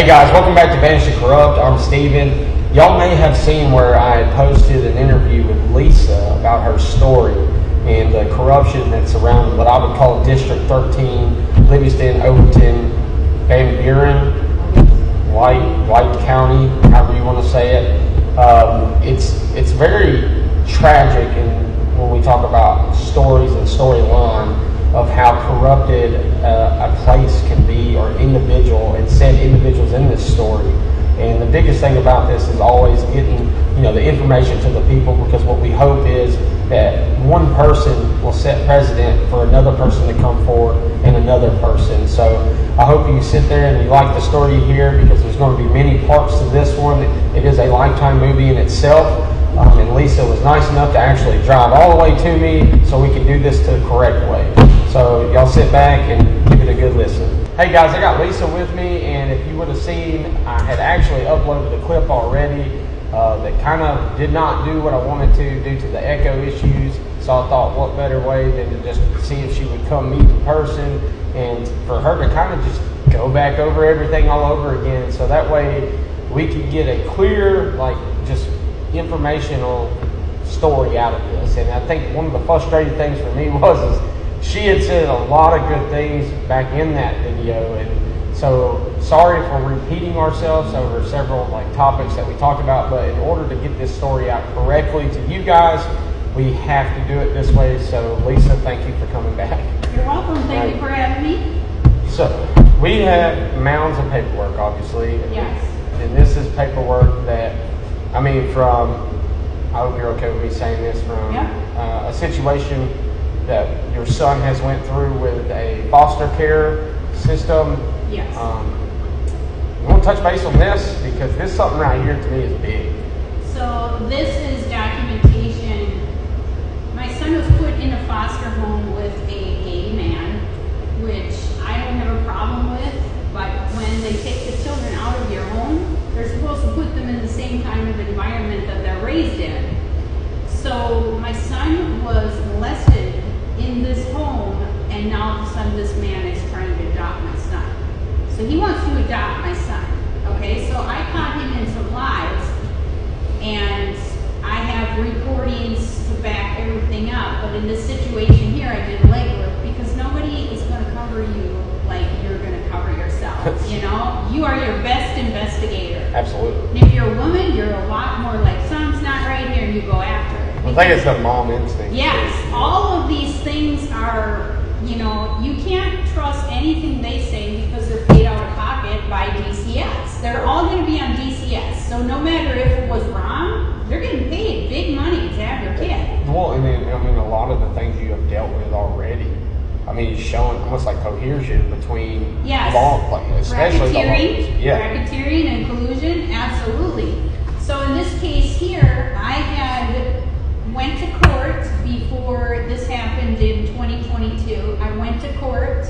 Hey guys, welcome back to Banish the Corrupt. I'm Steven. Y'all may have seen where I had posted an interview with Lisa about her story and the corruption that surrounded what I would call District 13, Livingston, Overton, Van Buren, White County, however you want to say it. It's very tragic, and when we talk about stories and storyline of how corrupted a place can be, or individual, and said individuals in this story. And the biggest thing about this is always getting, the information to the people, because what we hope is that one person will set precedent for another person to come forward and another person. So I hope you sit there and you like the story you hear, because there's going to be many parts to this one. It is a Lifetime movie in itself. And Lisa was nice enough to actually drive all the way to me so we could do this the correct way. So y'all sit back and give it a good listen. Hey guys, I got Lisa with me, and if you would have seen, I had actually uploaded a clip already that kind of did not do what I wanted to due to the echo issues. So I thought, what better way than to just see if she would come meet in person, and for her to kind of just go back over everything all over again. So that way we could get a clear, just informational story out of this. And I think one of the frustrating things for me was she had said a lot of good things back in that video, and so sorry for repeating ourselves over several topics that we talked about, but in order to get this story out correctly to you guys, we have to do it this way. So Lisa, thank you for coming back. You're welcome. Thank you for having me. So we have mounds of paperwork, obviously. Yes. And this is paperwork that, from, I hope you're okay with me saying this, from a situation that your son has went through with a foster care system. Yes. You want to touch base on this, because this something right here to me is big. So this is documentation. My son was put in a foster home with a gay man, which I don't have a problem with, but when they take the children out of your home, they're supposed to put them in the same kind of environment that they're raised in. So my son was molested in this home, and now all of a sudden this man is trying to adopt my son. So he wants to adopt my son. Okay, so I caught him in some lies, and I have recordings to back everything up. But in this situation here, I did legwork, because nobody is going to cover you like you're going to cover yourself. You are your best investigator. Absolutely. And if you're a woman, you're a lot more like, something's not right here, and you go after it. I think it's the mom instinct. Yes, all of these things are, you can't trust anything they say, because they're paid out of pocket by DCS. They're all going to be on DCS. So no matter if it was wrong, they're getting paid big money to have your kid. Well, and then, a lot of the things you have dealt with already. It's showing almost like cohesion between law players, especially the laws. Racketeering and collusion, absolutely. So in this case here, I went to court before this happened in 2022. I went to court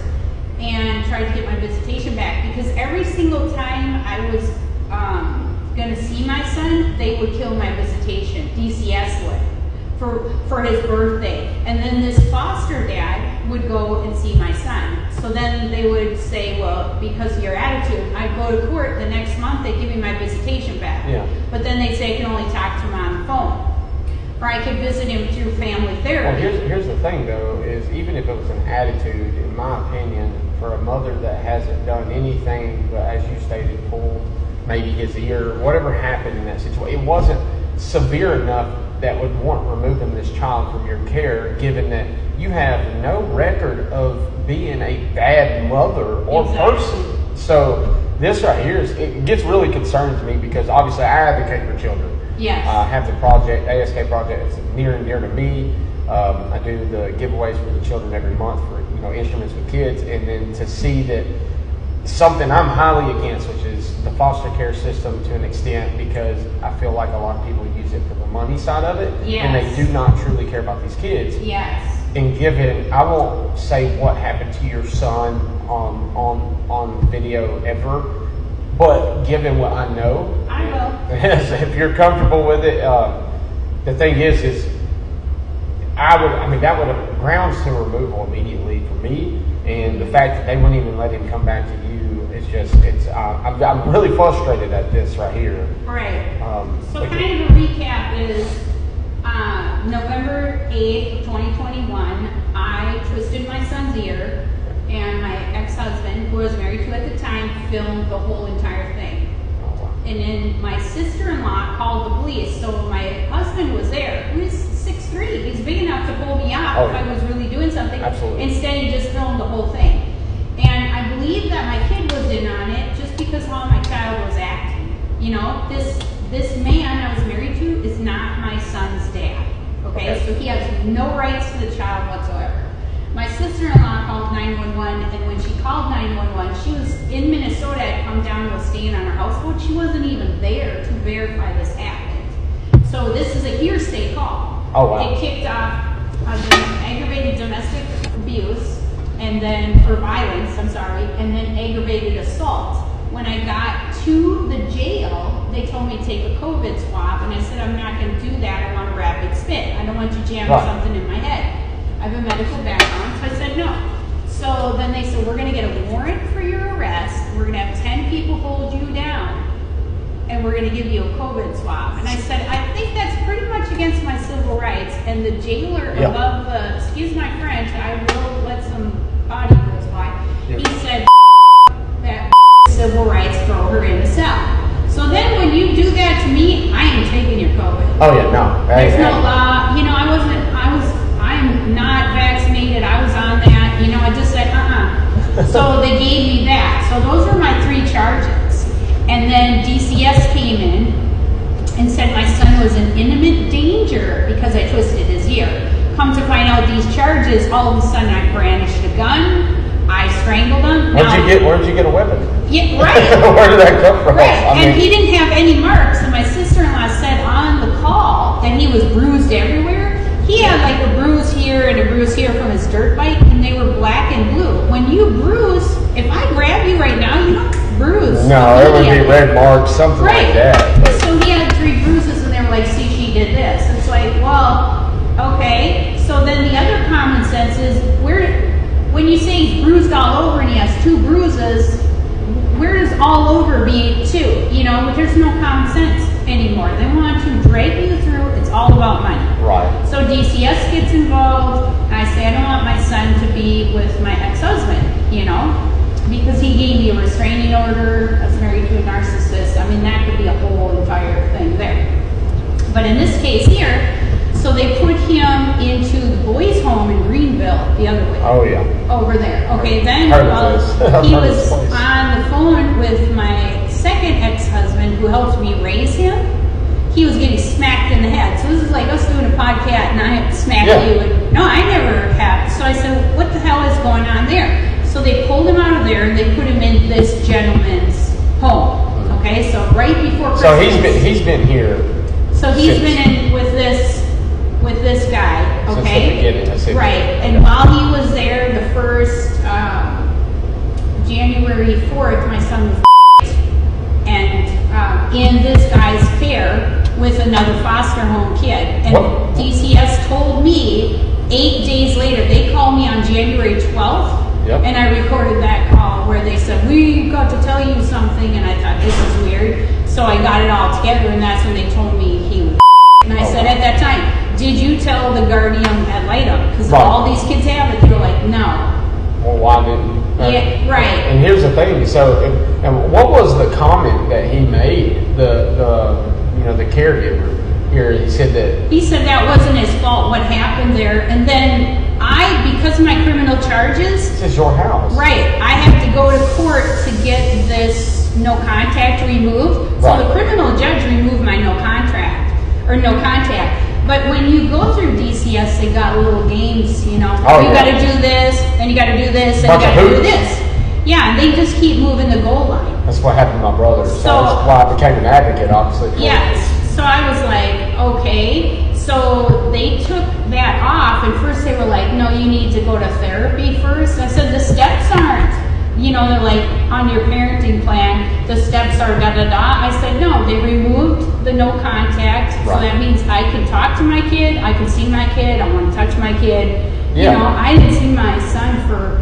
and tried to get my visitation back, because every single time I was going to see my son, they would kill my visitation. DCS would, for his birthday. And then this foster dad would go and see my son. So then they would say, well, because of your attitude, I'd go to court the next month, they'd give me my visitation back. Yeah. But then they'd say I can only talk to him on the phone. Or I could visit him through family therapy. Well, here's the thing, though, is even if it was an attitude, in my opinion, for a mother that hasn't done anything but, as you stated, pulled maybe his ear, whatever happened in that situation, it wasn't severe enough that would warrant removing this child from your care, given that you have no record of being a bad mother or person. So this right here, it gets really concerning to me, because obviously I advocate for children. Yes. I have the project, ASK project, it's near and dear to me. I do the giveaways for the children every month for instruments with kids, and then to see that something I'm highly against, which is the foster care system to an extent, because I feel like a lot of people use it for the money side of it, and they do not truly care about these kids. Yes. And given, I won't say what happened to your son on video ever, but given what I know, I will. if you're comfortable with it, the thing is that would have grounds to removal immediately for me, and the fact that they wouldn't even let him come back to you It's just, I'm really frustrated at this right here. Right. So but- kind of a recap is November 8th, 2021, I twisted my son's ear, and my ex-husband, who I was married to at the time, filmed the whole entire thing. Oh, wow. And then my sister-in-law called the police, so my husband was there. He was 6'3", he's big enough to pull me off if I was really doing something. Absolutely. Instead, he just filmed the whole thing. And I believe that my kid was in on it just because how my child was acting. You know, this man I was married to is not my son's dad. Okay, so he has no rights to the child whatsoever. My sister-in-law called 911, and when she called 911, she was in Minnesota, had come down and was staying on her houseboat. She wasn't even there to verify this happened. So this is a hearsay call. Oh, wow. It kicked off aggravated domestic abuse, and then, or violence, I'm sorry, and then aggravated assault. When I got to the jail, they told me to take a COVID swab, and I said, I'm not going to do that. I want a rapid spit. I don't want you jamming Right. something in my head. I have a medical background, so I said no. So then they said, we're going to get a warrant for your arrest. We're going to have 10 people hold you down, and we're going to give you a COVID swab. And I said, I think that's pretty much against my civil rights. And the jailer Yep. above the, excuse my French, I will let some body goes by. Yep. He said, that civil rights, throw her in the cell. So then when you do that to me, I am taking your COVID. Oh, yeah, no. There's no law. You know, I'm not vaccinated. I was on that. You know, I just said, So they gave me that. So those were my 3 charges. And then DCS came in and said my son was in imminent danger because I twisted his ear. Come to find out these charges, all of a sudden I brandished a gun. I strangled him. Where'd you get a weapon? Yeah, right. Where did that come from? Right, I and mean, he didn't have any marks, and my sister-in-law said on the call that he was bruised everywhere. He had like a bruise here and a bruise here from his dirt bike, and they were black and blue. When you bruise, if I grab you right now, you don't bruise. no, it would be immediately. red marks, something Right. like that. But So he had 3 bruises, and they were like, see, she did this. It's like, well, okay. So then the other common sense is, when you say he's bruised all over and he has 2 bruises, where does all over be 2? You know, there's no common sense anymore. They want to drag you through. It's all about money. right. So DCS gets involved, and I say I don't want my son to be with my ex-husband, you know, because he gave me a restraining order. I was married to a narcissist. I mean, that could be a whole entire thing there. But in this case here, so they put him into the boys' home in Greenville, the other way. Oh, yeah. Over there. Okay, then Heard of this. I've he heard of was this place. on the phone with my second ex-husband who helped me raise him. He was getting smacked in the head. So this is like us doing a podcast and I smack Yeah. you. And, no, I never have. So I said, what the hell is going on there? So they pulled him out of there and they put him in this gentleman's home. Okay, so right before Christmas. So he's been here So he's since- been in with this guy, Since the okay? beginning, I see. Right, and while he was there, the first January 4th, my son was and in this guy's care with another foster home kid. And What? DCS told me 8 days later, they called me on January 12th, Yep. and I recorded that call where they said, we got to tell you something, and I thought this is weird. So I got it all together, and that's when they told me he was. And I said at that time, did you tell the guardian ad litem? Because Right. all these kids have it. They were like, no. Well, why didn't? Yeah, right. And here's the thing. So, and what was the comment that he made? The caregiver here. He said that. He said that wasn't his fault, what happened there. And then because of my criminal charges, This is your house. right, I have to go to court to get this no contact removed. So Right. the criminal judge removed my no contact. But when you go through DCS, they got little games, you know. Oh, you yeah. got to do this, and you got to do this, and Bunch you of got to do hoops. this. Yeah, and they just keep moving the goal line. That's what happened to my brother. So, So- that's why I became an advocate, obviously. for Yes. So I was like, okay. So they took that off, and first they were like, no, you need to go to therapy first. I said, the steps aren't. You know, they're like, on your parenting plan, the steps are da-da-da. I said, no, they removed the no contact. So Right. that means I can talk to my kid, I can see my kid, I want to touch my kid. Yeah. You know, I didn't see my son for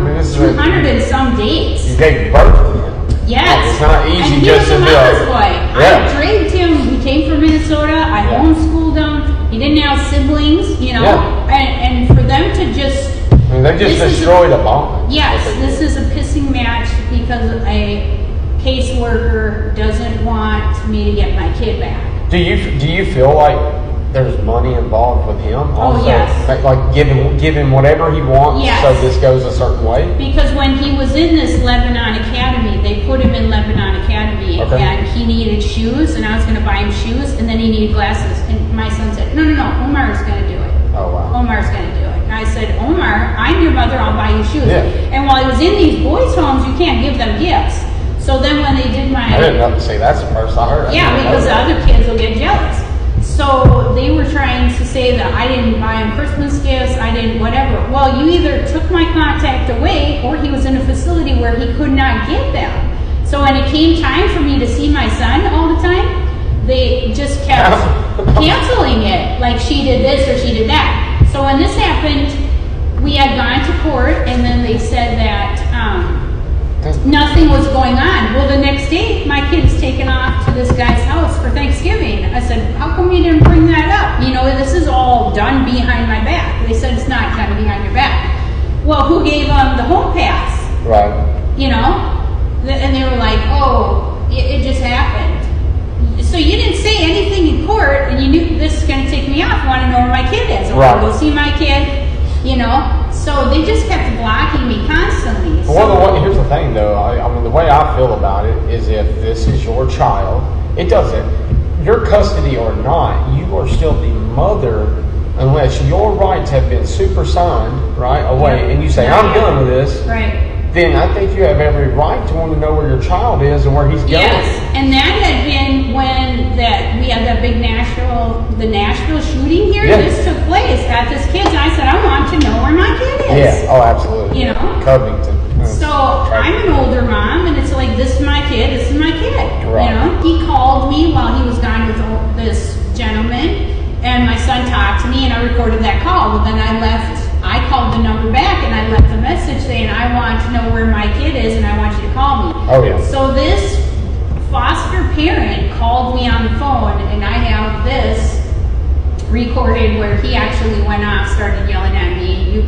mean, this is a- 200 and some days. You gave birth to him. Yes. It's not easy and he just was to a be mama's like, boy. yeah. I raised him. He came from Minnesota. I Yeah. homeschooled him. He didn't have siblings, you know. Yeah. And for them to just I mean, they just This is destroyed a bond. yes, this is a pissing match because a caseworker doesn't want me to get my kid back. Do you feel like there's money involved with him? Also? yes. Like give him whatever he wants, Yes. so this goes a certain way. Because when he was in this Lebanon Academy, they put him in Lebanon Academy, Okay. and he needed shoes, and I was going to buy him shoes, and then he needed glasses. And my son said, no, Omar's going to do it. Oh wow. Omar's going to do it. And I said, Omar, I'm your mother, I'll buy you shoes. Yeah. And while he was in these boys' homes, you can't give them gifts. So then when they did I didn't know. See, that's the first I heard. I yeah, didn't know because the that. other kids will get jealous. So they were trying to say that I didn't buy him Christmas gifts, I didn't whatever. Well, you either took my contact away or he was in a facility where he could not get them. So when it came time for me to see my son all the time, they just kept canceling it. Like she did this or she did that. So when this happened, we had gone to court and then they said that nothing was going on. Well, the next day, my kid is taken off to this guy's house for Thanksgiving. I said, how come you didn't bring that up? You know, this is all done behind my back. They said it's not done behind your back. Well, who gave them the home pass? Right. You know? And they were like, oh, it just happened. So you didn't say anything in court, and you knew this is going to take me off. I want to know where my kid is. I want to go see my kid, you know? So they just kept blocking me constantly. Well, here's the thing, though. I mean, the way I feel about it is if this is your child, it doesn't, your custody or not, you are still the mother unless your rights have been supersigned, right, away, Yep. and you say, I'm done with this, Right. then I think you have every right to want to know where your child is and where he's going. Yes, and that had been when we had that big the Nashville shooting here. Yeah. This took place at this kid's, and I said, I want to know where my kid is. Yeah, oh, absolutely. You know? Covington. So I'm an older mom, and it's like, this is my kid, this is my kid. Right. You know? He called me while he was gone with this gentleman, and my son talked to me, and I recorded that call. Well, then I called the number back, and I left a message saying, I want to know where my kid is, and I want you to call me. Oh, yeah. So this foster parent called me on the phone, and I have this recorded where he actually went off, started yelling at me, you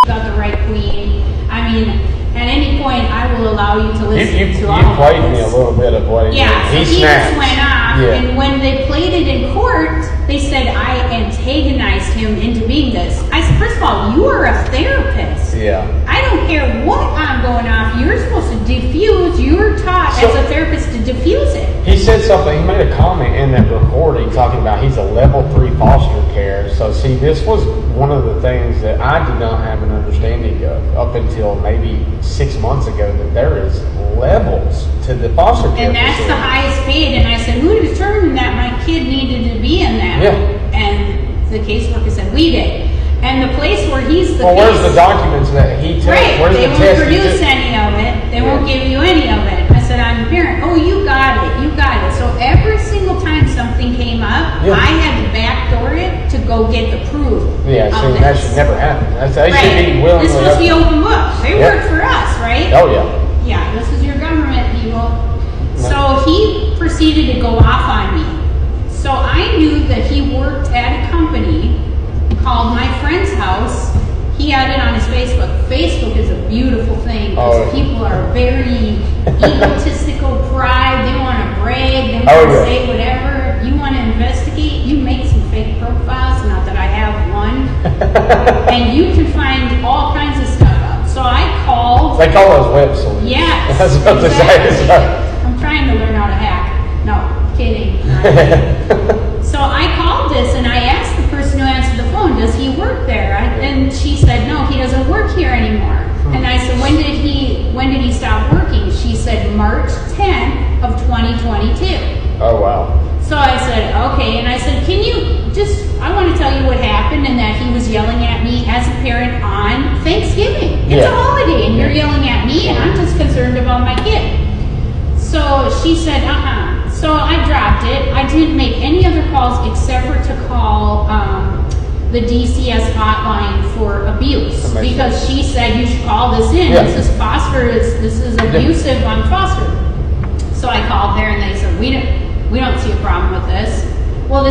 got the right queen. I mean, at any point, I will allow you to listen to all You of played this. me a little bit of what Yeah, he so he snapped. just went off, Yeah. and when they played it in court, they said I antagonized him into being this. I said, first of all, you are a therapist. Yeah. I don't care what I'm going off. You're supposed to diffuse. You're taught So- as a therapist to diffuse it. He said something, he made a comment in that recording talking about he's a level 3 foster care. So see, this was one of the things that I did not have an understanding of up until maybe 6 months ago, that there is levels to the foster care And that's the facility. highest paid. And I said, who determined that my kid needed to be in that? Yeah. And the caseworker said, we did. And the place where he's the Well, where's case, the documents that he took? right, Where's they the won't test he produce took? any of it. They Yeah. won't give you any of it. I said, I'm a parent. Oh, you got it. You got it. So every single time something came up, Yeah. I had to backdoor it to go get the proof. Yeah, of see, this. that should never happen. They should be Right. willingly. This is supposed to be open book. They Yeah. work for us, right? Oh, yeah. Yeah, this is your government, people. So he proceeded to go off on me. So I knew that he worked at a company called My Friend's House. He had it on his Facebook. Facebook is a beautiful thing because Oh. people are very egotistical, pride. They want to brag. They want Oh, to yeah. say whatever. You want to investigate. You make some fake profiles. Not that I have one. And you can find all kinds of stuff out. So I called. They call those web sleuths. Yes. I was about to say. exactly. I'm trying to learn how to hack. No, kidding. So I called this and I asked the person who answered the phone, does he work there? And she said, no, he doesn't work here anymore. And I said, when did he stop working? She said, March 10th of 2022. Oh, wow. So I said, okay. And I said, can you I want to tell you what happened and that he was yelling at me as a parent on Thanksgiving. It's a Yeah. holiday and you're yelling at me and I'm just concerned about my kid. So she said, So I dropped it. I didn't make any other calls except for to call the DCS hotline for abuse That makes because sense. she said you should call this in. Yeah. This is abusive on foster. So I called there and they said we don't see a problem with this. Well,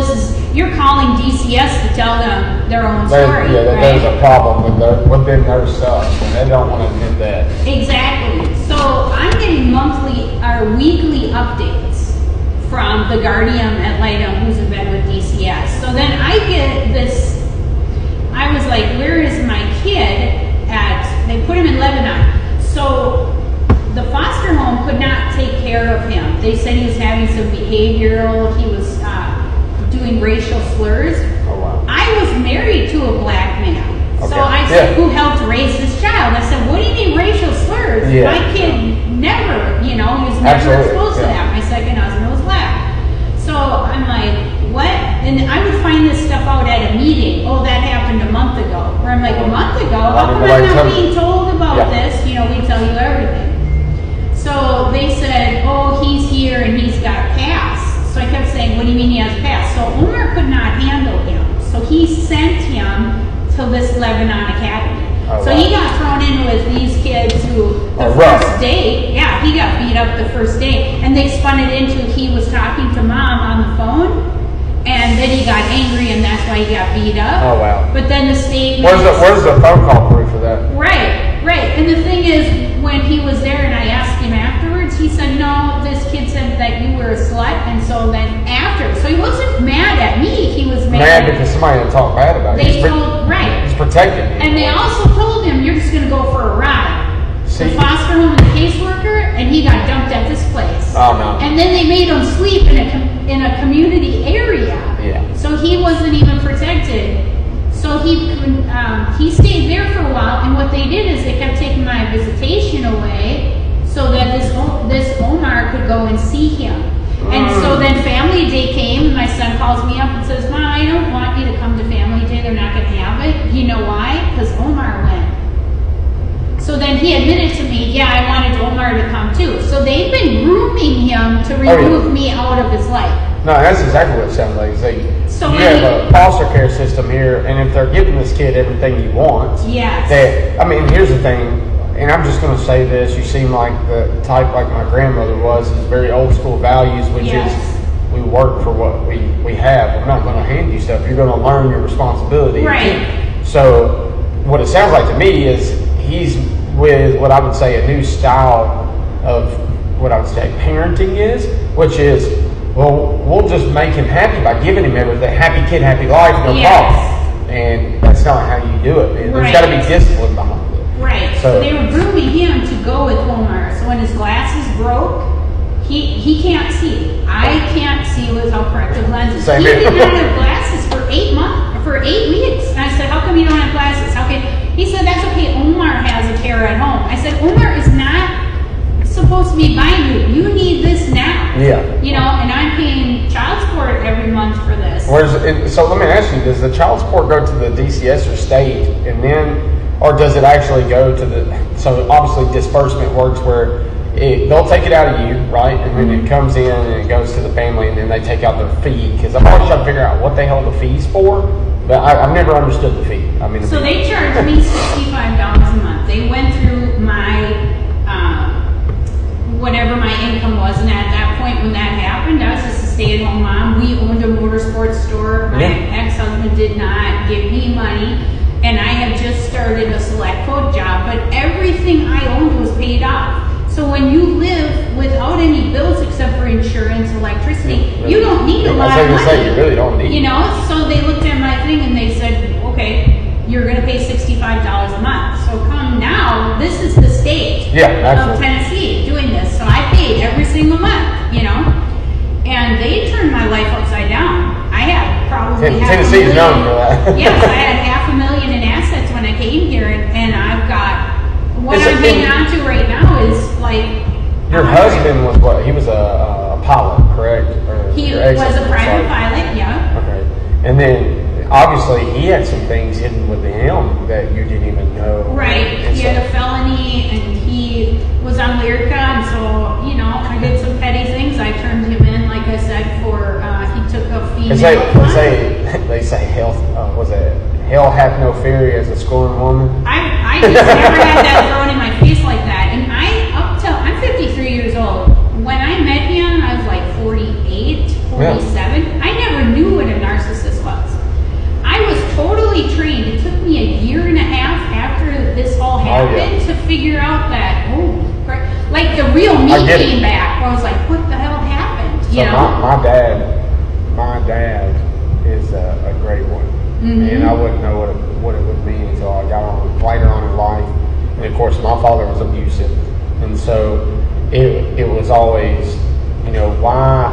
you're calling DCS to tell them their own story, right? There's a problem within their stuff, and they don't want to admit that. Exactly. So I'm getting weekly updates from the guardian ad litem who's been with DCS. So then I get this. I was like, where is my kid at? They put him in Lebanon. So the foster home could not take care of him. They said he was having some behavioral. He was doing racial slurs. Oh wow. I was married to a black man. Okay. So I said, who helped raise this child? I said, what do you mean racial slurs? Yeah. My kid never, he was never Absolutely. exposed to that. My second husband was black. So I'm like, what? And I would find this stuff out at a meeting. Oh, that happened a month ago. Where I'm like, a month ago? How come I'm not being told about this? We tell you everything. So they said, oh, he's here and he's got a pass. So I kept saying, what do you mean he has a pass? So Omar could not handle him. So he sent him to this Lebanon Academy. Oh, so wow. he got thrown in with these kids who, the rough. first day, he got beat up the first day. And they spun it into he was talking to mom on the phone. And then he got angry and that's why he got beat up. Oh wow. But then the statement. Where's the phone call proof of that? Right. And the thing is, when he was there and I asked him afterwards, he said, no, this kid said that you were a slut. And so then after, so he wasn't mad at me. He was Mad because somebody had talked bad about They you. He's protecting you. And they also told him, you're just going to go for a ride. See? The foster home and the caseworker, and he got dumped at this place. Oh no. And then they made him sleep in a community area. Yeah. So he wasn't even protected. So he stayed there for a while, and what they did is they kept taking my visitation away so that this Omar could go and see him. And so then family day came, and my son calls me up and says, Mom, I don't want you to come to family day. They're not going to have it. You know why? Because Omar went. So then he admitted to me, yeah, I wanted Omar to come too. So they've been grooming him to remove me out of his life. No, that's exactly what it sounds like. So you have a foster care system here, and if they're giving this kid everything he wants, yes. Here's the thing, and I'm just going to say this, you seem like the type like my grandmother was, is very old school values, which is we work for what we have. We're not going to hand you stuff. You're going to learn your responsibility. Right. So what it sounds like to me is he's with what I would say a new style of what I would say parenting is, which is, well, we'll just make him happy by giving him everything. Happy kid, happy life, no problem. And that's not how you do it, man. There's got to be discipline behind it. Right. So they were grooming him to go with Omar. So when his glasses broke, he can't see. I can't see without corrective lenses. Same He here. did not have glasses for 8 weeks. And I said, how come you don't have glasses? Okay. He said, that's okay. Omar has a pair at home. I said, Omar is not supposed to be buying you. You need this now. Yeah. And I'm paying child support every month for this. So let me ask you, does the child support go to the DCS or state, and then, or does it actually go to so obviously disbursement works where they'll take it out of you, right? And then it comes in and it goes to the family, and then they take out their fee. Because I'm always trying to figure out what they hold the fees for, but I've never understood the fee. So they charged me $65 a month. They went through my whatever my income was, and at that point when that happened, I was just a stay-at-home mom. We owned a motorsports store. My ex-husband did not give me money, and I had just started a select code job, but everything I owned was paid off. So when you live without any bills except for insurance, electricity, you don't need a lot of money. You really don't need. So they looked at my thing and they said, okay, you're going to pay $65 a month. So come now, this is the state of Tennessee doing this. So I paid every single month, and they turned my life upside down. I had probably Tennessee is known for that. Yes, I had $500,000 in assets when I came here, and I've got what I'm hanging on to right now is like. Your husband was what? He was a pilot, correct? He was a private pilot, yeah. Okay, and then. Obviously, he had some things hidden with him that you didn't even know. Right. He had a felony, and he was on Lyrica, and so, I did some petty things. I turned him in, like I said, for, he took a female. They say health, was it hell hath no fury as a scorned woman. I just never had that thrown in my face like that. And I'm 53 years old. When I met him, I was like 48, 47. I never knew what a narcissist was. I was totally trained. It took me a year and a half after this all happened to figure out that, like the real me came back. I was like, what the hell happened? So my dad is a great one. And I wouldn't know what it would mean until I got on later on in life. And of course, my father was abusive, and so it was always, why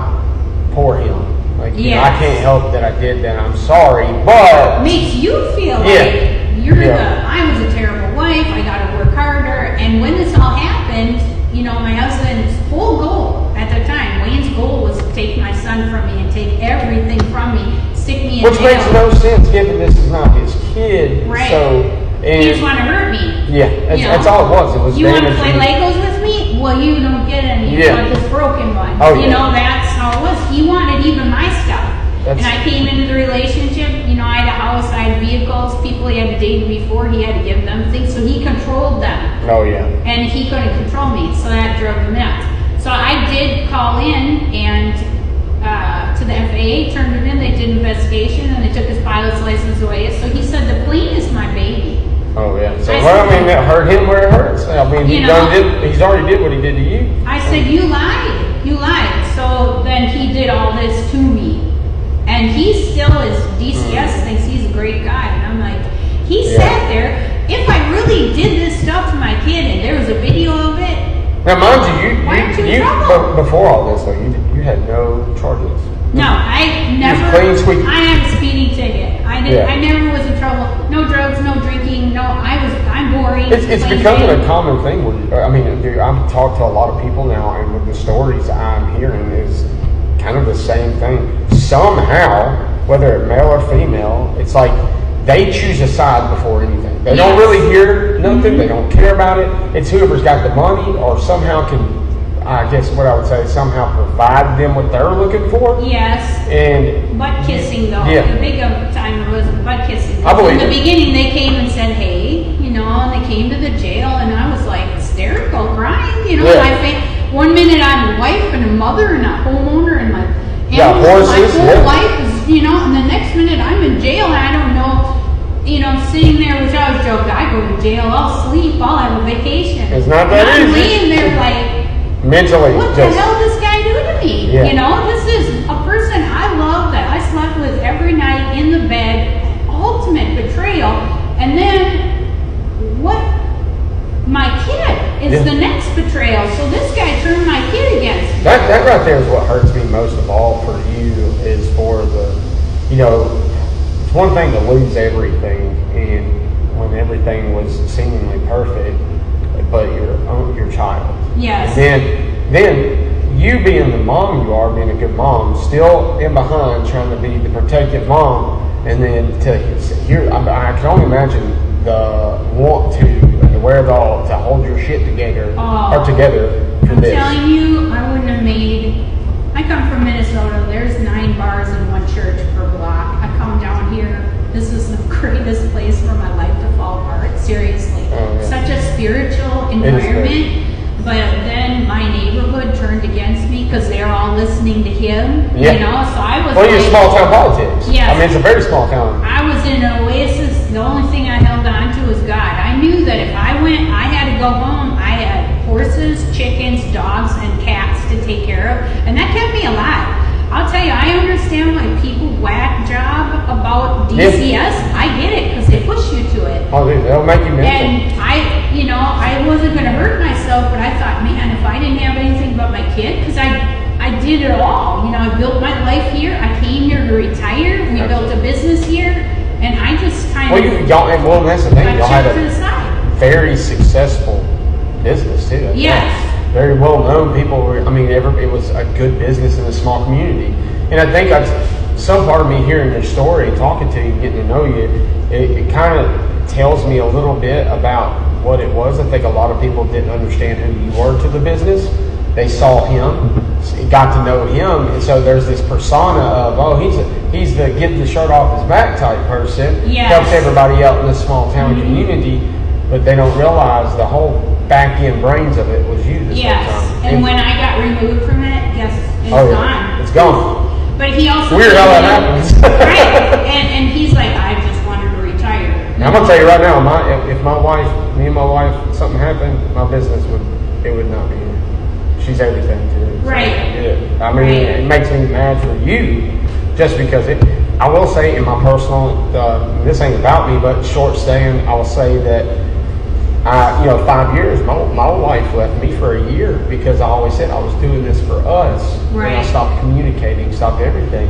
poor him? Like, I can't help that I did that. I'm sorry, but makes you feel like I was a terrible wife. I got to work harder. And when this all happened, my husband's whole goal at the time, Wayne's goal was to take my son from me and take everything from me, stick me in jail. Which makes no sense given this is not his kid. Right. So, he just want to hurt me. Yeah, that's all it was. It was you want to play Legos with me? Well, you don't get any. You want this broken one. Oh, that's how it was. He wanted even my stuff. And I came into the relationship, I had a house, I had vehicles, people he had dated before, he had to give them things, so he controlled them. Oh, yeah. And he couldn't control me, so that drove him nuts. So I did call in and to the FAA, turned it in, they did an investigation, and they took his pilot's license away. So he said, the plane is my baby. Oh, yeah. So, it hurt him where it hurts. I mean, he's already did what he did to you. I said, you lied. You lied. So then he did all this to me. And he still is, DCS thinks he's a great guy. And I'm like, he sat there, if I really did this stuff to my kid and there was a video of it. Now, mind why aren't you in trouble? Before all this, though, you had no charges. No, I never. Clean sweep. I had a speeding ticket. I never was in trouble. No drugs, no drinking. No, I'm boring. It's becoming a common thing. I've talked to a lot of people now, and with the stories I'm hearing is kind of the same thing. Somehow, whether it's male or female, it's like they choose a side before anything. They don't really hear nothing. They don't care about it. It's whoever's got the money or somehow can, I guess what I would say, somehow provide them what they're looking for. Yes. And butt kissing, though. Yeah. The big time was butt kissing. I believe in the beginning, they came and said, hey, and they came to the jail, and I was like hysterical, crying. One minute I'm a wife and a mother and a homeowner and my horses, my whole life is, and the next minute I'm in jail and I don't know, sitting there, which I was joking, I go to jail, I'll sleep, I'll have a vacation. It's not that I'm easy. laying there like, mentally, what the hell did this guy do to me? Yeah. This is a person I love that I slept with every night in the bed, ultimate betrayal, and then what? My kid is the next betrayal. So this guy turned my kid against me. That right there is what hurts me most of all for you is for the, it's one thing to lose everything and when everything was seemingly perfect, but your child. Yes. And then you being the mom you are, being a good mom, still in behind trying to be the protective mom, and then I can only imagine the want to and the wherewithal to hold your shit together for I'm this. telling you, I wouldn't have made. I come from Minnesota. There's 9 bars in one church per block. I come down here. This is the greatest place for my life to fall apart. Seriously, such a spiritual environment. But then my neighborhood turned against me because they're all listening to him. So I was. Well, you're small town politics. Yes. It's a very small town. I was in an oasis. The only thing I held on to was God. I knew that if I went, I had to go home. I had horses, chickens, dogs, and cats to take care of, and that kept me alive. I'll tell you, I understand why people whack job about DCS. I get it because they push you to it. Oh, they'll make you mental. And I wasn't going to hurt myself, but I thought, man, if I didn't have anything but my kid, because I did it all. I built my life here. I came here to retire. We built a business here, and I just kind of that's the thing. Y'all had to the side. Very successful business too. Yes. Very well known people. It was a good business in a small community, and I think some part of me hearing your story, talking to you, getting to know you, it kind of tells me a little bit about what it was. I think a lot of people didn't understand who you were to the business, they saw him, got to know him, and so there's this persona of, oh, he's the get the shirt off his back type person. Yes. Helps everybody out in this small town community, but they don't realize the whole back end brains of it was you this whole time. And when I got removed from it, yes, it's gone. It's gone. But he also Weird how that happens. Right. And he's like, I just wanted to retire. Now, I'm gonna tell you right now, if me and my wife, something happened, my business would not be here. She's everything to it. Right. Yeah. I mean, it makes me mad for you, just because I will say in my personal, this ain't about me, but short staying, I will say that 5 years, my wife left me for a year because I always said I was doing this for us. Right. And I stopped communicating, stopped everything.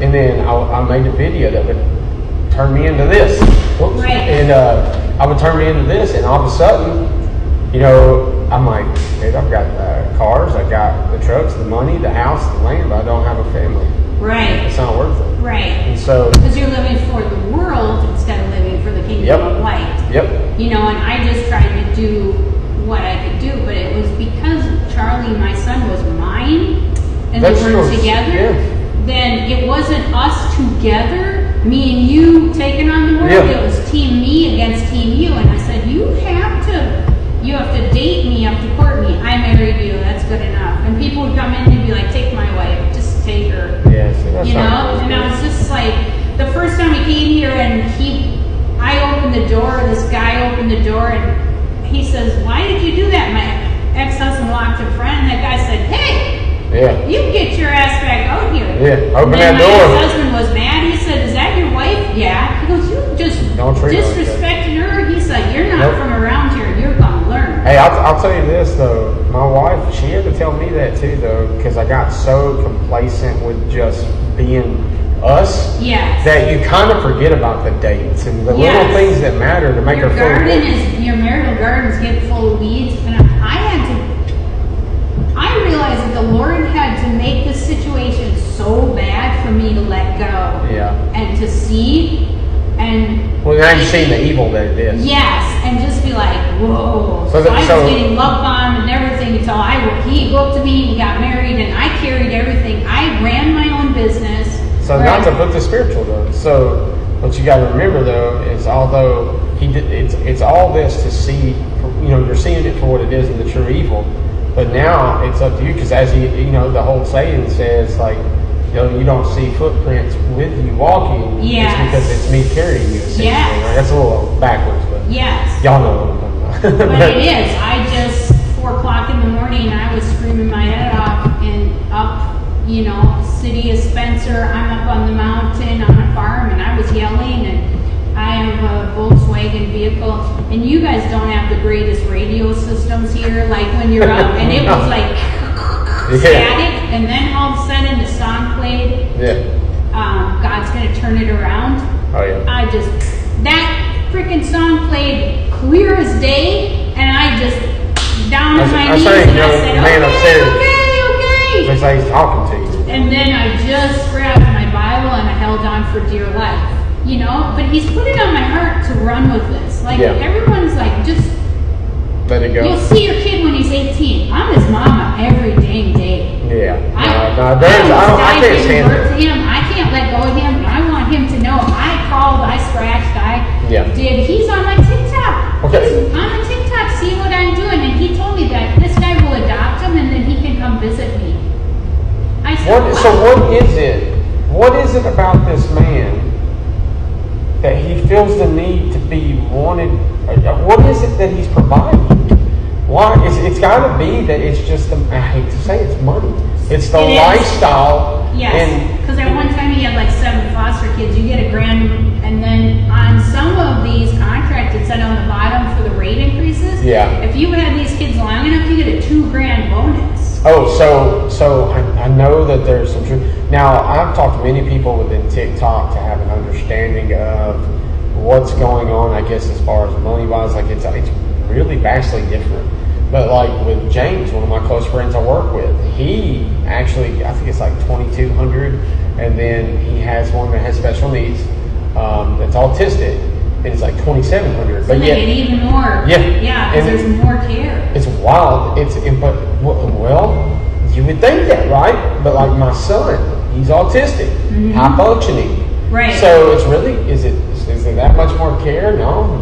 And then I made a video that would turn me into this. Whoops. Right. And I would turn me into this, and all of a sudden, I'm like, dude, I've got cars, I got the trucks, the money, the house, the land, but I don't have a family. Right. It's not worth it. Right. And so, because you're living for the world instead of living for the kingdom of light. Yep. And I just tried to do what I could do, but it was because Charlie, my son, was mine, and That's we weren't yours. together. Yeah. Then it wasn't us together, me and you taking on the world. Yeah. It was team me against team you. And I said, you have to date me, you have to court me. I married you. That's good enough. And people would come in and be like, take my wife, just take her. Yeah, see, that's not And I was just like, the first time he came here and I opened the door, this guy opened the door and he says, why did you do that? My ex-husband locked in front and that guy said, hey, you get your ass back out here. Yeah, open and then that door. My ex-husband was mad. He said, is that your wife? Yeah. He goes, you just disrespected her. He said, you're not from around here. You're going to learn. Hey, I'll tell you this, though. My wife, she had to tell me that, too, though, because I got so complacent with just being us that you kind of forget about the dates and the little things that matter to make her feel good. Your marital garden is getting full of weeds. And I realized that the Lord had to make this situation so bad for me to let go. Yeah. And to see. And well, now you've seen the evil that it is. Yes, and just be like, whoa. So I was getting love bombed and everything until he looked at me, we got married, and I carried everything. I ran my own business. So not to put the spiritual though. So what you got to remember though is although it's all this to see, you're seeing it for what it is and the true evil. But now it's up to you because as the whole saying says like, you don't see footprints with you walking. Yes. It's because it's me carrying you. Yes. Right? That's a little backwards, but y'all know what I'm talking about. But it is. I just 4 o'clock in the morning, I was screaming my head off and up. City of Spencer. I'm up on the mountain on a farm, and I was yelling. And I have a Volkswagen vehicle, and you guys don't have the greatest radio systems here. Like when you're up, and it was like. Static, and then all of a sudden the song played. Yeah. God's gonna turn it around. Oh yeah. That freaking song played clear as day, and I just down on my knees and I said, okay. It's like he's talking to you. And then I just grabbed my Bible and I held on for dear life. But He's put it on my heart to run with this. Like everyone's like, just. Let it go. You'll see your kid when he's 18. I'm his mama every dang day. Yeah. I can't stand it. I can't let go of him. I want him to know I crawled, I scratched, he's on my TikTok. Okay. He's on my TikTok, see what I'm doing. And he told me that this guy will adopt him and then he can come visit me. I said, So what is it? What is it about this man that he feels the need to be wanted? What is it that he's providing? Why? It's got to be that it's just, I hate to say it's money. It's the lifestyle. Yes, because at one time he had like 7 foster kids. You get $1,000, and then on some of these contracts it said on the bottom for the rate increases. Yeah. If you had these kids long enough, you get a $2,000 bonus. Oh, so I know that there's some truth. Now, I've talked to many people within TikTok to have an understanding of what's going on, I guess, as far as money-wise. Like, it's really vastly different. But like with James, one of my close friends I work with, he actually, I think it's like $2,200, and then he has one that has special needs that's autistic, and it's like $2,700. So they get even more. Yeah. Yeah, because there's more care. It's wild. would think that, right? But like my son, he's autistic, high functioning. Right. So it's really, is it that much more care? No.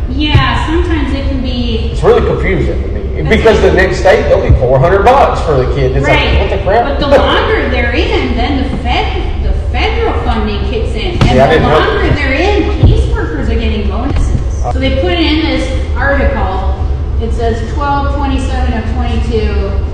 Yeah, sometimes it can be. It's really confusing to me because the next state they'll be $400 for the kid. It's right. like, what the crap? But the longer they're in, then the federal funding kicks in, and the longer they're in, caseworkers are getting bonuses. So they put in this article. It says 12/27 of 22.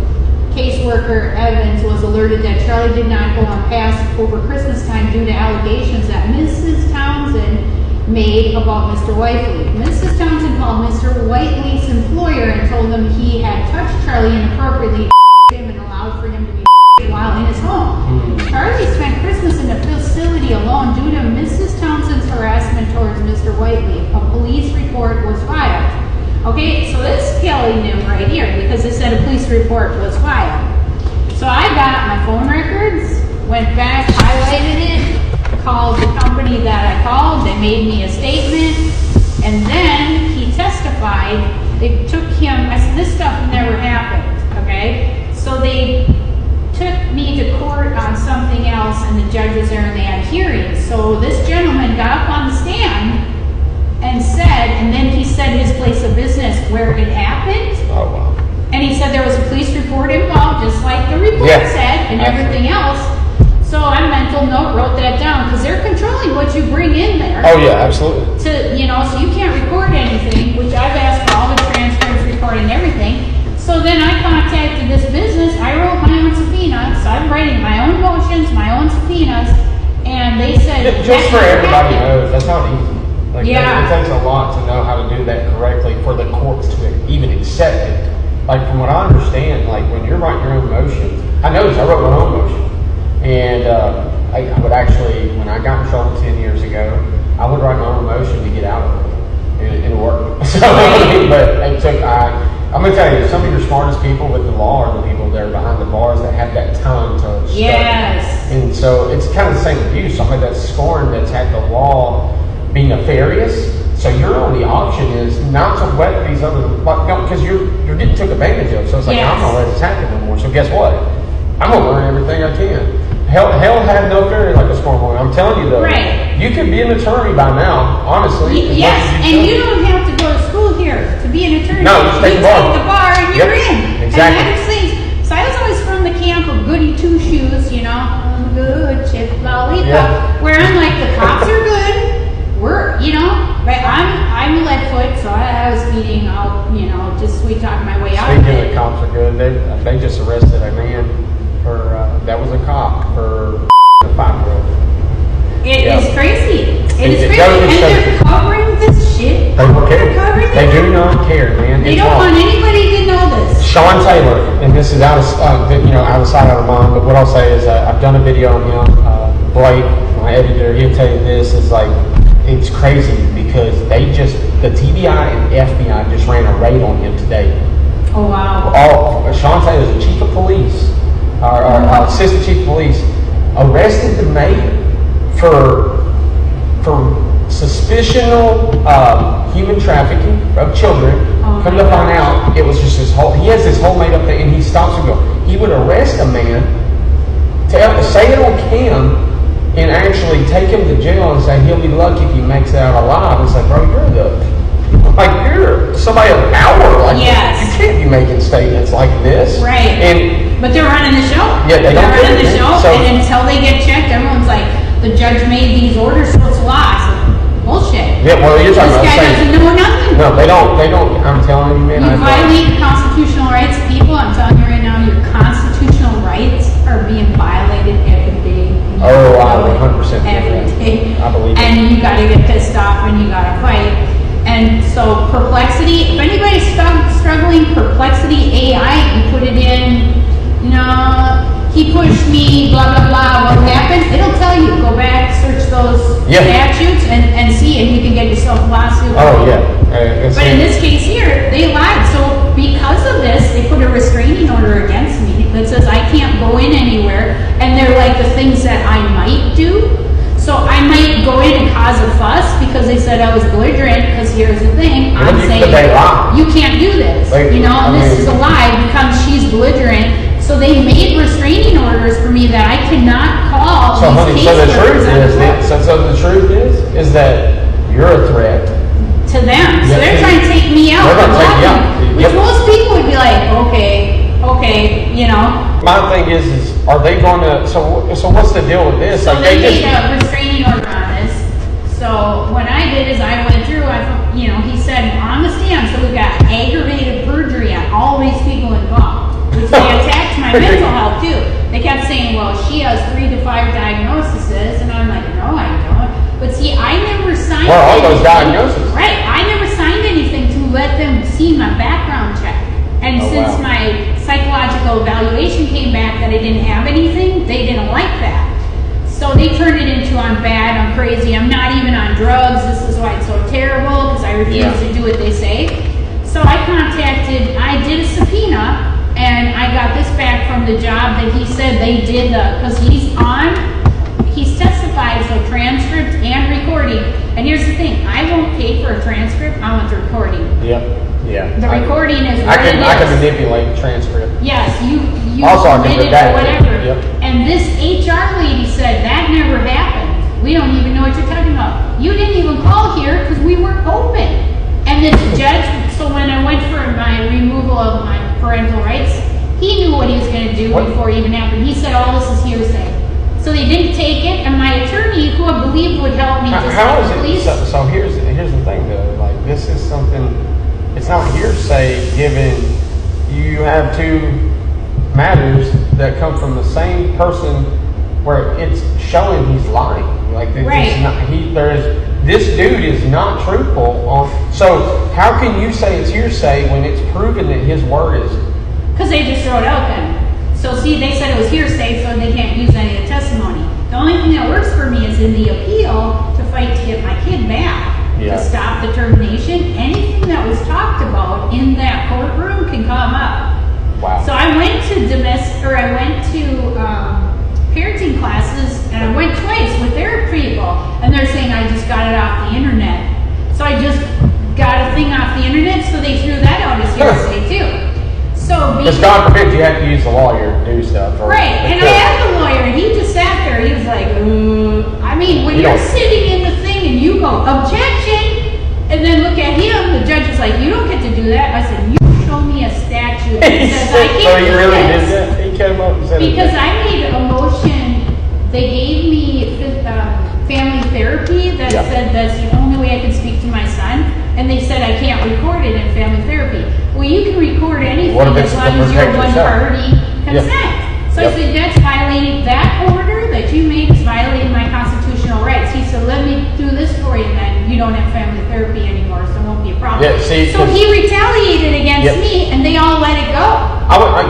Caseworker Evans was alerted that Charlie did not go on pass over Christmas time due to allegations that Mrs. Townsend made about Mr. Whiteley. Mrs. Townsend called Mr. Whiteley's employer and told him he had touched Charlie inappropriately and allowed for him to be while in his home. Charlie spent Christmas in the facility alone due to Mrs. Townsend's harassment towards Mr. Whiteley. A police report was filed. Okay, so this Kelly knew right here because it said a police report was filed. So I got my phone records, went back, highlighted it, called the company that I called, they made me a statement, and then he testified. They took him, I said, this stuff never happened, okay? So they took me to court on something else, and the judge was there and they had hearings. So this gentleman got up on the stand and said, and then he said his place of business where it happened. Oh, wow. And he said there was a police report involved, just like the report said, and everything else. So I mental note wrote that down because they're controlling what you bring in there. Oh yeah, absolutely. To so you can't record anything, which I've asked for all the transcripts, recording everything. So then I contacted this business. I wrote my own subpoenas. I'm writing my own motions, my own subpoenas, and they said just for everybody knows, that's not easy. Like, yeah. It takes a lot to know how to do that correctly for the courts to even accept it. Like, from what I understand, like, when you're writing your own motions, I noticed I wrote my own motion. And I would actually, when I got in trouble 10 years ago, I would write my own motion to get out of it. And it worked. So, but it took, I'm going to tell you, some of your smartest people with the law are the people that are behind the bars that have that time to study. Yes. And so it's kind of the same with you. Somebody that's scorned, that's had the law be nefarious. So your only option is not to wet these other, because you're getting took advantage of. So it's like, I'm not going to let this happen no more. So guess what? I'm going to learn everything I can. Hell had no fairy like a storm warning. I'm telling you though. Right. You could be an attorney by now, honestly. Yes, and you don't have to go to school here to be an attorney. No, just take the bar. The bar and you're in. Exactly. And that's things. So I was always from the camp of goody two shoes, good chip lollipop. Where I'm like, the cops are good. We're, but I'm lead-foot, so I was speeding out, just sweet talking my way out of Speaking it. of cops are good, they just arrested a man for, that was a cop for a 5-year-old. It is crazy. It is crazy. goes to And show they're you. covering this shit. They don't care. Covering They it. do not care, man. They It's don't wrong. want anybody to know this. Sean Taylor, and this is out of sight, out of mind, but what I'll say is I've done a video on him. Blake, my editor, he'll tell you this, is like, it's crazy because the TBI and FBI just ran a raid on him today. Oh, wow. Sean Taylor, the chief of police, our assistant chief of police, arrested the mayor for suspicional human trafficking of children. Come to find out, it was just he has this whole made up thing, and he stops and goes, he would arrest a man, say it on cam, and actually take him to jail and say he'll be lucky if he makes it out alive. It's like, bro, you're somebody of power. Like, yes. You can't be making statements like this. Right. But they're running the show. Yeah, they're running the show, so, and until they get checked, everyone's like, the judge made these orders, so it's law. It's bullshit. Yeah, well, you're talking about this guy doesn't know nothing. No, they don't. I'm telling you, man. You violate constitutional rights, people. I'm telling you right now, your constitutional rights are being violated every day. Oh, I 100% every day. I believe it. And you got to get pissed off, and you got to fight. And so Perplexity, if anybody's struggling, Perplexity AI, you put it in, he pushed me, blah, blah, blah, what happened? It'll tell you. Go back, search those statutes, and see, and you can get yourself a lawsuit. Oh, yeah. But in this case here, they lied. So because of this, they put a restraining order against me that says I can't go in anywhere. And they're like the things that I might do. So I might go in and cause a fuss because they said I was belligerent. Because here's the thing, I'm saying they lie. you can't do this. Like, and this is a lie because she's belligerent. So So they made restraining orders for me that I cannot call So, these honey, so the truth caseworkers on the is, phone. so the truth is that you're a threat. To them. So Yeah, they're see, trying to take me out. they're gonna take you block out. me, Which Yep. most people would be like, okay, you know. My thing is are they going to? So what's the deal with this? So Like they they made just. a restraining order on this. So what I did is I went through, he said on the stand, so we got aggravated perjury on all these people involved. Which they attacked my mental health too. They kept saying, well, she has 3 to 5 diagnoses, and I'm like, no, I don't. But see, I never signed Well, all those anything. diagnoses. Right, I never signed anything to let them see my background check. And Oh, since wow. my psychological evaluation came back that I didn't have anything, they didn't like that. So they turned it into I'm bad, I'm crazy, I'm not even on drugs, this is why it's so terrible, because I refuse Yeah. to do what they say. So I I did a subpoena, and I got this back from the job that he said they did because he's testified, so transcript and recording. And here's the thing, I won't pay for a transcript, I want the recording. Yep. Yeah. The recording is I what can it I can is. manipulate the transcript. Yes, you Also, I can submitted redact or it. whatever. Yep. And this HR lady said that never happened. We don't even know what you're talking about. You didn't even call here because we weren't open. And this judge, so when I went for my removal of my parental rights, he knew what he was going to do What? before it even happened. He said all this is hearsay. So they didn't take it, and my attorney, who I believed would help me, just How like is the it? police. So here's the thing though. Like this is something. It's not hearsay given you have 2 matters that come from the same person where it's showing he's lying. Like it's Right. not, this dude is not truthful on. So how can you say it's hearsay when it's proven that his word is? Because they just throw it out then. So see, they said it was hearsay, so they can't use any of the testimony. The only thing that works for me is in the appeal to fight to get my kid back. Yeah. To stop the termination. Anything that was talked about in that courtroom can come up. Wow. So I went to parenting classes, and I went twice with their people, and they're saying I just got it off the internet. So I just got a thing off the internet, so they threw that out as hearsay too. So Because God forbid you have to use the lawyer to do stuff. Or right, and I had the lawyer, and he just sat there. He was like, I mean, when You you're don't- sitting in the thing and you go, objection, and then look at him, the judge is like, you don't get to do that. I said, you show me a statute that says I can't So he do really this. did that? He came up and said it. Because I made a motion, they gave me family therapy that Yeah. said that's the only way I can speak to my son, and they said I can't record it in family therapy. Well, you can record anything What if as it's long to as you're protect one yourself? party consent. So Yep. I said, that's violating, that order that you made is violating my constitutional rights. He said, let me do this for you, and then you don't have family therapy anymore, so it won't be a problem. Yeah, see, So he retaliated against Yep. me, and they all let it go.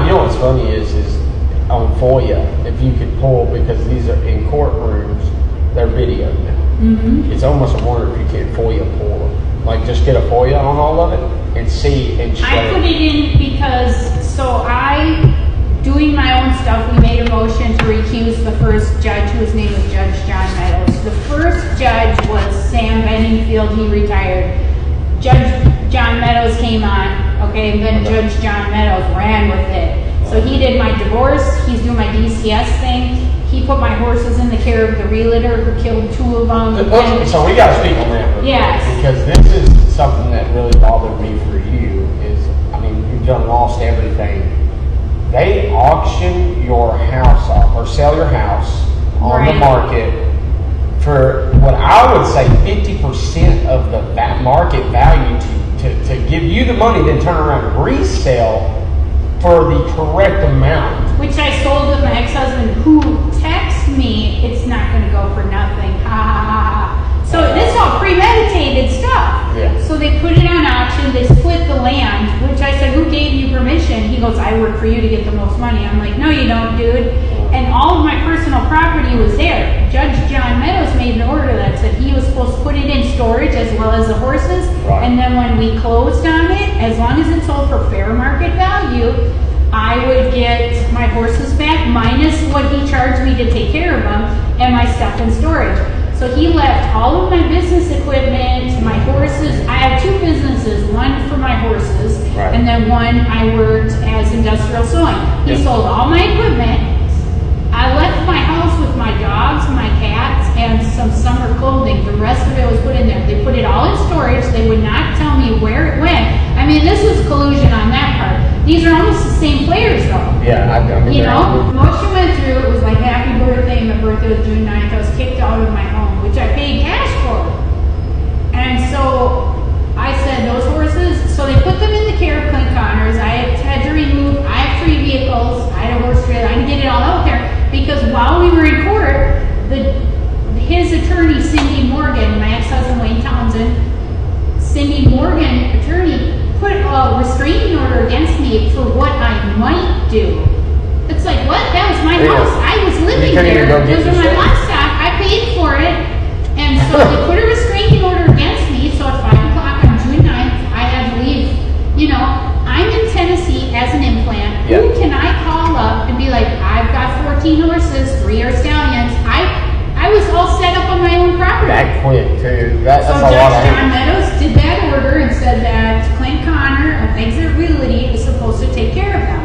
You know what's funny is on FOIA, if you could pull, because these are in courtrooms, they're videoed now. Mm-hmm. It's almost a wonder if you can't FOIA pull them. Like just get a FOIA on all of it and see and show. I put it in because, doing my own stuff, we made a motion to recuse the first judge, whose name was Judge John Meadows. The first judge was Sam Benningfield, he retired. Judge John Meadows came on, okay, and then Judge John Meadows ran with it. So he did my divorce, he's doing my DCS thing, he put my horses in the care of the realtor who killed 2 of them. So we got to speak on that. Yes. Because this is something that really bothered me for you is, I mean, you've done lost everything. They auction your house off or sell your house on the Right. market for what I would say 50% of the market value to give you the money, then turn around and resell for the correct amount. Which I sold with my ex-husband, who texts me, it's not going to go for nothing. Ha ha ha ha. So this is all premeditated stuff. Yeah. So they put it on auction. They split the land, which I said, "Who gave you permission?" He goes, "I work for you to get the most money." I'm like, "No, you don't, dude." And all of my personal property was there. Judge John Meadows made an order that said he was supposed to put it in storage as well as the horses. Right. And then when we closed on it, as long as it sold for fair market value, I would get my horses back minus what he charged me to take care of them and my stuff in storage. So he left all of my business equipment, my horses. I have 2 businesses, one for my horses, Right. and then one I worked as industrial sewing. He Yep. sold all my the rest of it was put in there. They put it all in storage. They would not tell me where it went. I mean, this was collusion on that part. These are almost the same players, though. Yeah, I mean, You know, motion went through. It was like happy birthday. My birthday was June 9th. I was kicked out of my home, which I paid cash for. And so I said, those horses. So they put them in the care of Clint Connors. I had to remove. I have 3 vehicles. I had a horse trailer. I had to get it all out there because while we were in court, his attorney Cindy Morgan, my ex-husband Wayne Townsend, Cindy Morgan attorney put a restraining order against me for what I might do. It's like, what? That was my house. I was living there. Those were my livestock. I paid for it. And so they put a restraining order against me. So at 5 o'clock on June 9th, I had to leave. You know, I'm in Tennessee as an implant. Yep. Who can I call up and be like, I've got 14 horses, 3 are stallions. I was all set up on my own property. that quick too. That's So a lot Judge of John Meadows did that order and said that Clint Connor of Exit Realty is supposed to take care of them.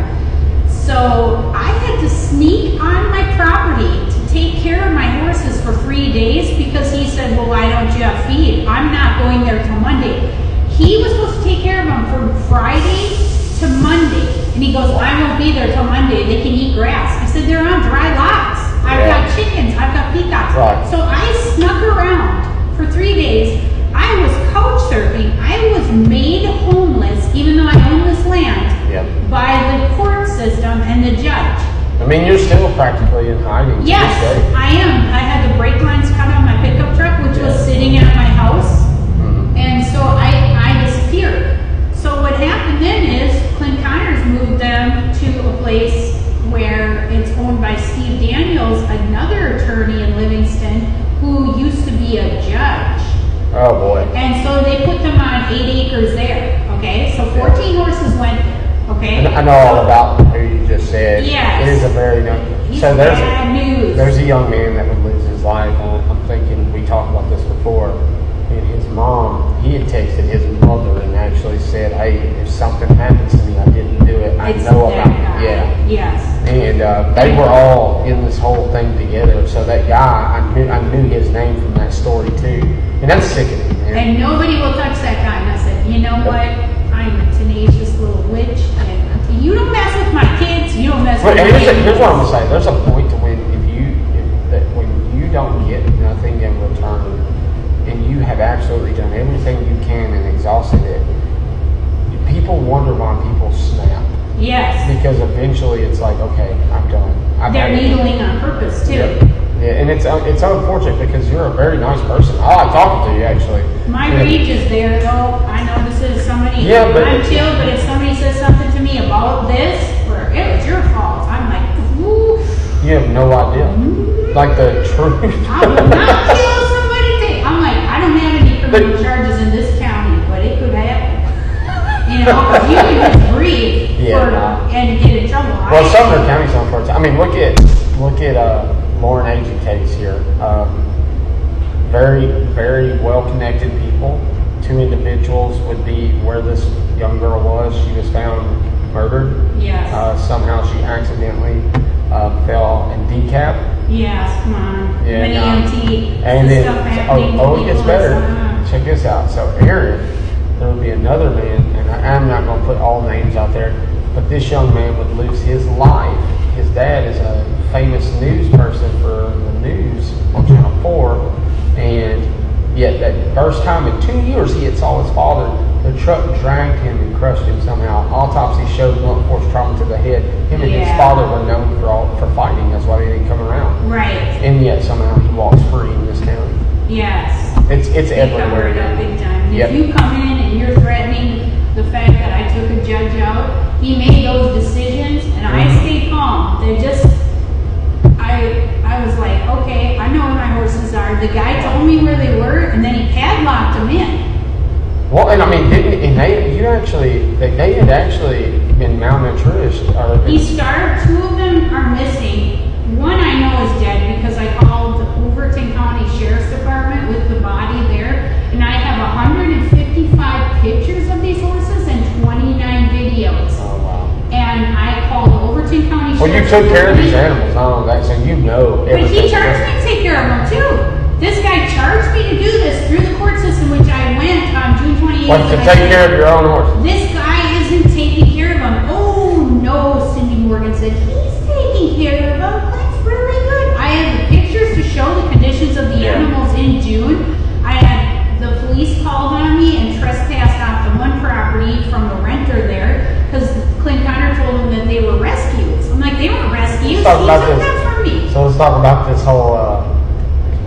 So I had to sneak on my property to take care of my horses for 3 days because he said, well, why don't you have feed? I'm not going there till Monday. He was supposed to take care of them from Friday to Monday. And he goes, well, I won't be there till Monday. They can eat grass. I said, they're on dry lots. I've got chickens. I've got peacocks. Right. So I snuck around for 3 days. I was couch surfing. I was made homeless, even though I own this land, Yep. by the court system and the judge. I mean, you're still practically in hiding. to Yes, this day. I am. I had the brake lines cut on my pickup truck, which was sitting at my house. Mhm. And so I disappeared. So what happened then is Clint Connors moved them to a place where it's owned by Steve Daniels, another attorney in Livingston, who used to be a judge. Oh boy. And so they put them on 8 acres there, okay? So 14 horses went there, okay? And I know all about who you just said. Yes. It is a very young. He's So there's bad news. there's a young man that would lose his life. I'm thinking we talked about this before. And his mom, he had texted his mother and actually said, "Hey, if something happens to me, I didn't do it. I It's know that about guy. it." Yeah. Yes. And they were all in this whole thing together. So that guy, I knew his name from that story too. And that's sickening, man. And nobody will touch that guy. And I said, you know what? I'm a tenacious little witch. And you don't mess with my kids. You don't mess But with my here's what I'm gonna say. There's a point to when when you don't get nothing in return, and you have absolutely done everything you can and exhausted it. People wonder why people snap Yes. because eventually it's like, okay, I'm done. I've They're had it. needling on purpose too. Yeah, and it's unfortunate because you're a very nice person. I like talking to you actually. My Yeah. rage is there though. I know this is somebody, Yeah, but- I'm chill, but if somebody says something to me about this, or it was your fault, I'm like, ooh, You have no idea, like the truth. I would not kill somebody. I'm like, I don't have any criminal charges in this county, but it could happen. You know, if you can just breathe and get in trouble. Well, Sumner County's unfortunate. I mean, look at Lauren Agee case here. Very, very well-connected people. 2 individuals would be where this young girl was. She was found murdered. Yes. Somehow she accidentally fell and decapped. Yes, come on. Yeah, Many no. empty And then, stuff happening to it gets people, better. it's, Check this out. So Aaron, there would be another man, and I'm not going to put all names out there, but this young man would lose his life. His dad is a famous news person for the news on Channel 4, and yet that first time in 2 years he had saw his father, the truck dragged him and crushed him somehow. Autopsy showed blunt force trauma to the head. Him and his Yeah. father were known for fighting. That's why they didn't come around. Right. And yet somehow he walks free in this county. Yes. It's They everywhere. cover it up big time. Yep. If you come in and you're threatening the fact that I took a judge out, he made those decisions and I stayed calm. They just, I was like, okay, I know where my horses are. The guy told me where they were and then he padlocked them in. Well, and I mean, they had actually been malnourished. He starved. 2 of them are missing. One I know is dead because I called the Overton County Sheriff's Department with the body there, and I have 155 pictures of these horses and 29 videos. Oh wow. And I called the Overton County Well, you Sheriff's took care of these Department. animals, not only that, so you know But everything. he charged me to take care of them too. This guy charged me to do this through the court system, which I went on June 28th. Like to take care of your own horse. This guy isn't taking care of them. Oh no, Cindy Morgan said, he's taking care of them. That's really good. I have the pictures to show the conditions of the animals in June. I had the police called on me and trespassed off the one property from the renter there because Clint Connor told them that they were rescues. I'm like, they weren't rescues. He took them from me. So let's talk about this whole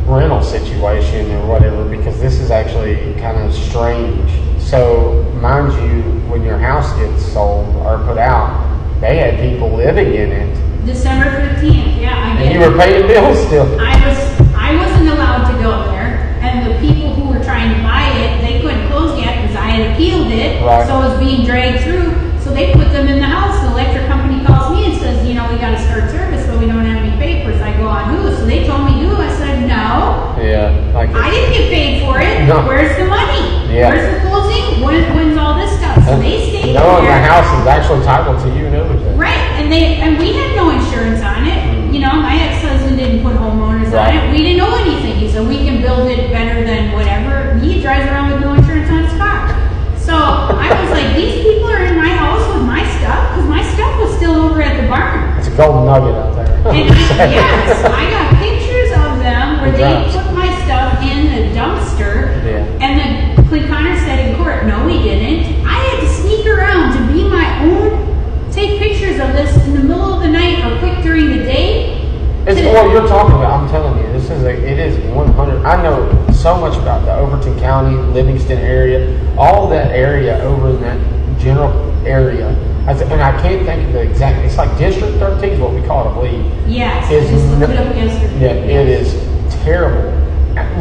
rental situation or whatever, because this is actually kind of strange. So, mind you, when your house gets sold or put out, they had people living in it. December 15th, yeah, I did. And you were paying bills still. I wasn't allowed to go there, and the people who were trying to buy it, they couldn't close yet because I had appealed it, right. So it was being dragged through. So they put them in the house. The electric company calls me and says, you know, we got to start service, but we don't have any papers. I go on who? So they told me who. I said no. Yeah, like I didn't get paid for it. No. Where's the money? Yeah. Where's the closing? When's all this stuff? So they stayed no, there. the house is actually titled to you and everything. Right, and we had no insurance on it. You know, my ex-husband didn't put homeowners on it. We didn't know anything. He said we can build it better than whatever. He drives around with no insurance on his car. So I was like, these people are in my house with my stuff because my stuff was still over at the barn. It's a golden nugget out there. And yes, I got pictures of them where they took my stuff in the dumpster. Yeah. And then Clint Connor said in court, no, we didn't. I had to sneak around to be my own, take pictures of this in the middle of the night or quick during the day. It's what you're talking about. I'm telling you, it is 100. I know so much about the Overton County, Livingston area, all that area over in that general area. And I can't think of the exact. It's like District 13 is what we call it, I believe. Yes, I just looked it up yesterday. Yeah, it is terrible.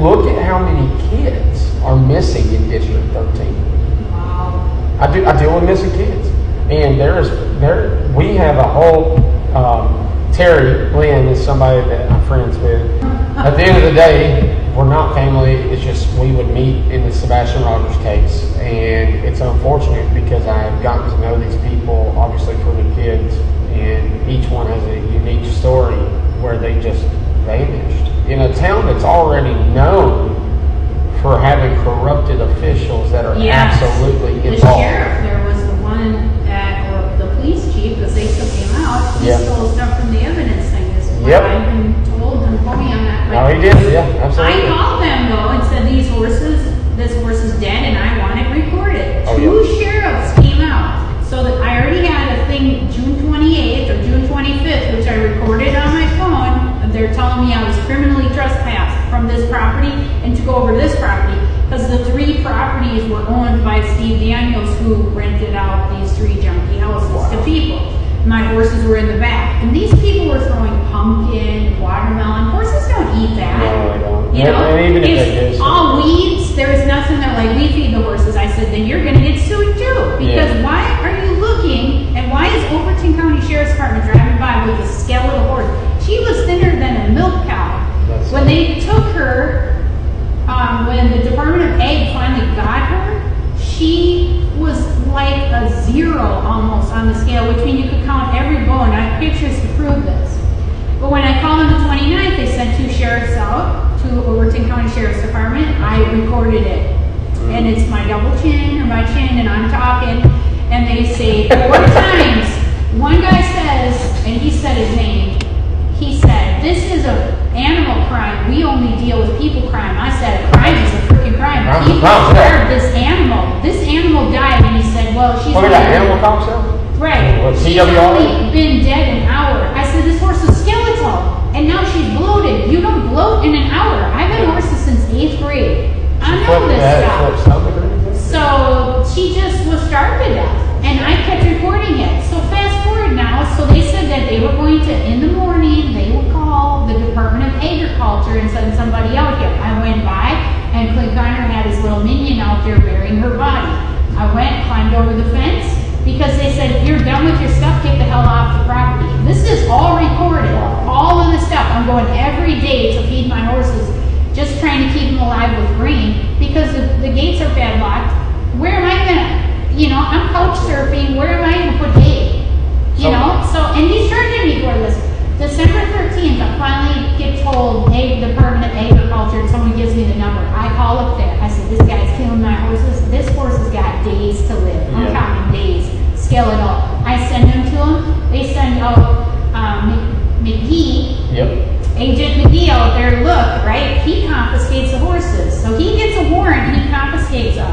Look at how many kids are missing in District 13. Wow. I deal with missing kids, and we have a whole. Terry Lynn is somebody that I'm friends with. At the end of the day, we're not family. It's just we would meet in the Sebastian Rogers case, and it's unfortunate because I've gotten to know these people, obviously for the kids, and each one has a unique story where they just vanished in a town that's already known for having corrupted officials that are absolutely involved. The sheriff, there was the one or the police chief, because they took him out. He stole stuff from the evidence thing. Is what I've been told. Don't quote me on that. No, he did. Yeah, absolutely. I called them though and said this horse is dead, and I want it recorded. Oh, Two sheriffs came out, so that I already had a thing June 28th or June 25th, which I recorded on my phone. They're telling me I was criminally trespassed from this property and to go over this property because the three properties were owned by Steve Daniels, who rented out these three junky houses to people. My horses were in the back, and these people were throwing pumpkin, watermelon. Horses don't eat that. No, they don't. You know, and even if they it's do, all weeds. There's nothing that like we feed the horses. I said, then you're going to get sued too, because why are you looking? And why is Overton County Sheriff's Department driving by with a skeletal horse? She was thinner than a milk cow. When they took her, when the Department of Ag finally got her, she was like a 0 almost on the scale, which means you could count every bone. I have pictures to prove this. But when I called on the 29th, they sent 2 sheriffs out to Overton County Sheriff's Department. I recorded it. And it's my double chin or my chin, and I'm talking, and they say 4 times. One guy says, and he said his name, he said, this is an animal crime. We only deal with people crime. I said, a crime is a freaking crime. People starved this animal. This animal died, and he said, well, she's only animal commissary? Right. She's only been dead an hour. I said, this horse is skeletal, and now she's bloated. You don't bloat in an hour. I've had horses since 8th grade. I know this stuff. So she just was starved to death, and I kept recording it. So fast forward now, so they said that they were going to, in the morning, they would call the Department of Agriculture and send somebody out here. I went by, and Clint Connor had his little minion out there burying her body. I went, climbed over the fence, because they said, if you're done with your stuff, get the hell off the property. This is all recorded, all of the stuff. I'm going every day to feed my horses, just trying to keep them alive with grain, because the gates are padlocked. Where am I gonna, I'm couch surfing, where am I gonna put hay? And he's charging me for this. December 13th, I finally get told, hey, Department of Agriculture, and someone gives me the number. scale it out. I send them to them. They send out McGee, Agent McGee out there to look, right? He confiscates the horses. So he gets a warrant, he confiscates them.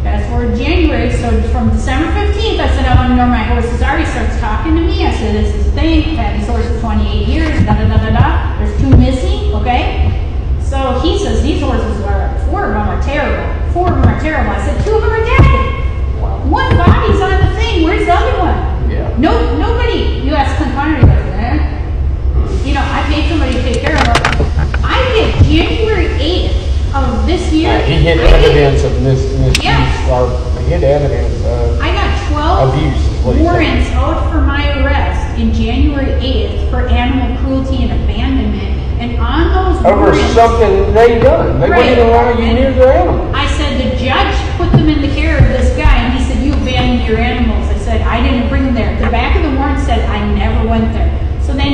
Fast forward January, so from December 15th, I said, I want to know where my horses are. He starts talking to me. I said, this is the thing. I've had these horses 28 years, da da da da da. There's 2 missing, okay? So he says, these horses are, 4 of them are terrible. 4 of them are terrible. I said, 2 of them are dead. Wow. 1 body's on the thing. Where's the other one? Yeah. Nobody. You ask Clint Connery, goes, you know, I paid somebody to take care of them. I get January 8th of this year. He hit evidence of misuse. Yes. Or he hit evidence of I got 12 abuse. Is what he said. warrants out for my arrest in January 8th for animal cruelty and abandonment. And on those Over warrants, something they done. They Right. wouldn't allow you near their animals. I said the judge put them in the care of this guy, and he said, you abandoned your animals. I said, I didn't bring them there. The back of the warrant said, I never went there. So then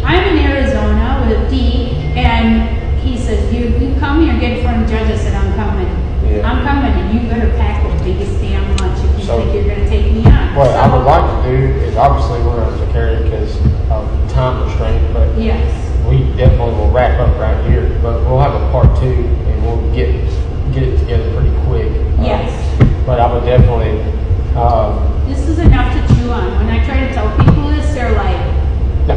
I'm in Arizona with D, and he says, you come here and get in front of the judge. I said, I'm coming. Yeah. I'm coming, and you better pack the biggest damn lunch if you So- think you're going to take me on. What I So- would like to do is obviously we're going to carry it because of time restraint, but Yes. we definitely will wrap up right here. But we'll have a part 2 and we'll get it together pretty quick. Yes. But I would definitely. This is enough to chew on. When I try to tell people this, they're like,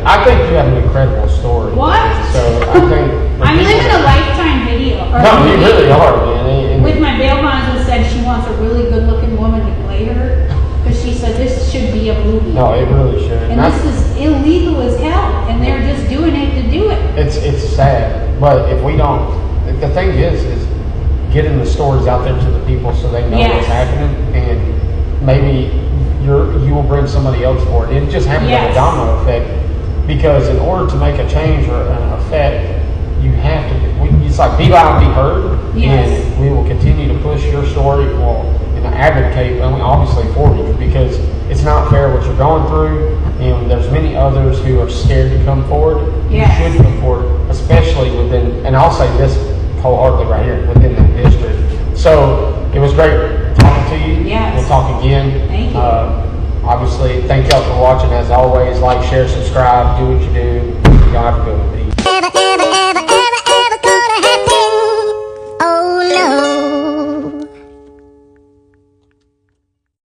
I think you have an incredible story. what? So I think. I'm living a lifetime video. Or No, you movie really are, man. With my bail bonds who said she wants a really good looking woman to play her. Because she said this should be a movie. No, it really should. And this is illegal as hell. And they're just doing it to do it. It's sad, but if we don't, the thing is getting the stories out there to the people so they know Yes. what's happening, and maybe you will bring somebody else for it. It just happens like a Yes. domino effect, because in order to make a change or an effect, you have to. It's like be loud, be heard, Yes. and we will continue to push your story. And advocate, and obviously for you, because it's not fair what you're going through, and there's many others who are scared to come forward. Yes. You should come forward, especially within, and I'll say this wholeheartedly right here, within that district. So it was great talking to you. Yes. We'll talk again. Thank you. Obviously, thank y'all for watching. As always, like, share, subscribe, do what you do. Y'all have a good one. Peace.